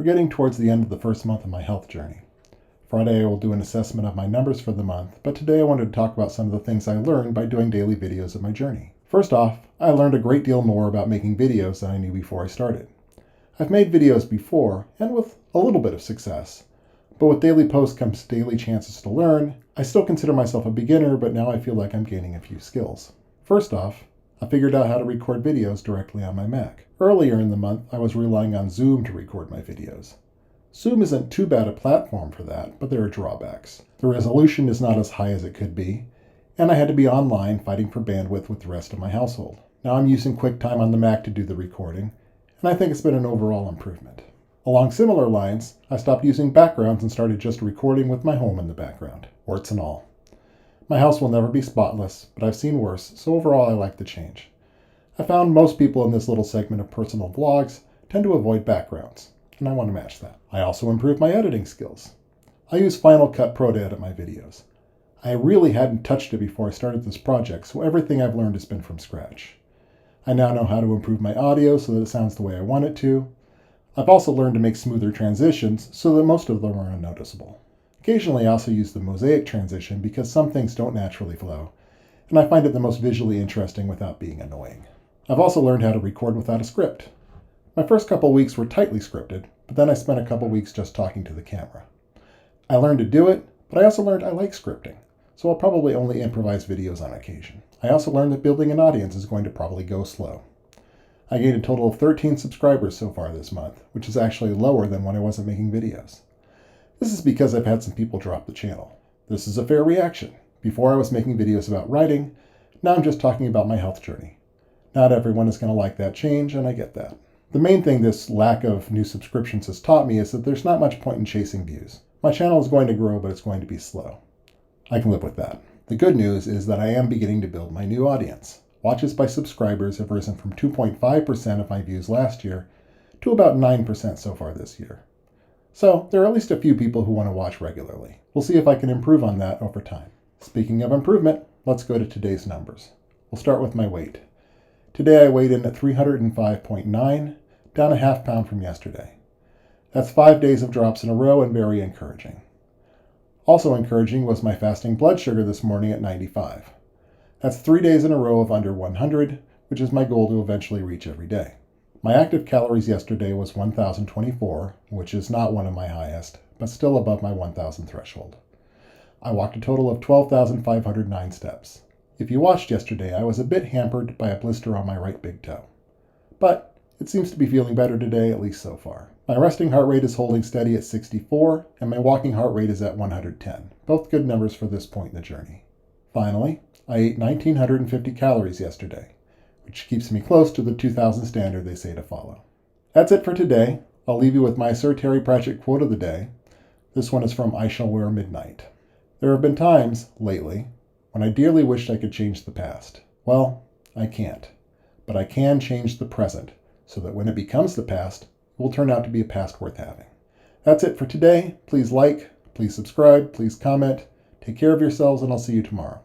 getting towards the end of the first month of my health journey. Friday I will do an assessment of my numbers for the month, but today I wanted to talk about some of the things I learned by doing daily videos of my journey. First off, I learned a great deal more about making videos than I knew before I started. I've made videos before, and with a little bit of success, but with daily posts comes daily chances to learn. I still consider myself a beginner, but now I feel like I'm gaining a few skills. First off, I figured out how to record videos directly on my Mac. Earlier in the month, I was relying on Zoom to record my videos. Zoom isn't too bad a platform for that, but there are drawbacks. The resolution is not as high as it could be, and I had to be online fighting for bandwidth with the rest of my household. Now I'm using Quicktime on the Mac to do the recording, and I think it's been an overall improvement. Along similar lines, I stopped using backgrounds and started just recording with my home in the background, warts and all. My house will never be spotless, but I've seen worse, so overall I like the change. I found most people in this little segment of personal vlogs tend to avoid backgrounds, and I want to match that. I also improved my editing skills. I use Final Cut Pro to edit my videos. I really hadn't touched it before I started this project, so everything I've learned has been from scratch. I now know how to improve my audio so that it sounds the way I want it to. I've also learned to make smoother transitions so that most of them are unnoticeable. Occasionally I also use the mosaic transition because some things don't naturally flow, and I find it the most visually interesting without being annoying. I've also learned how to record without a script. My first couple weeks were tightly scripted, but then I spent a couple weeks just talking to the camera. I learned to do it, but I also learned I like scripting, so I'll probably only improvise videos on occasion. I also learned that building an audience is going to probably go slow. I gained a total of 13 subscribers so far this month, which is actually lower than when I wasn't making videos. This is because I've had some people drop the channel. This is a fair reaction. Before I was making videos about writing, now I'm just talking about my health journey. Not everyone is going to like that change, and I get that. The main thing this lack of new subscriptions has taught me is that there's not much point in chasing views. My channel is going to grow, but it's going to be slow. I can live with that. The good news is that I am beginning to build my new audience. Watches by subscribers have risen from 2.5% of my views last year to about 9% so far this year. So there are at least a few people who want to watch regularly. We'll see if I can improve on that over time. Speaking of improvement, let's go to today's numbers. We'll start with my weight. Today I weighed in at 305.9, down a half pound from yesterday. That's 5 days of drops in a row and very encouraging. Also encouraging was my fasting blood sugar this morning at 95. That's 3 days in a row of under 100, which is my goal to eventually reach every day. My active calories yesterday was 1,024, which is not one of my highest, but still above my 1,000 threshold. I walked a total of 12,509 steps. If you watched yesterday, I was a bit hampered by a blister on my right big toe. But it seems to be feeling better today, at least so far. My resting heart rate is holding steady at 64, and my walking heart rate is at 110. Both good numbers for this point in the journey. Finally, I ate 1,950 calories yesterday, which keeps me close to the 2,000 standard they say to follow. That's it for today. I'll leave you with my Sir Terry Pratchett quote of the day. This one is from I Shall Wear Midnight. There have been times, lately, when I dearly wished I could change the past. Well, I can't. But I can change the present, so that when it becomes the past, it will turn out to be a past worth having. That's it for today. Please like, please subscribe, please comment. Take care of yourselves, and I'll see you tomorrow.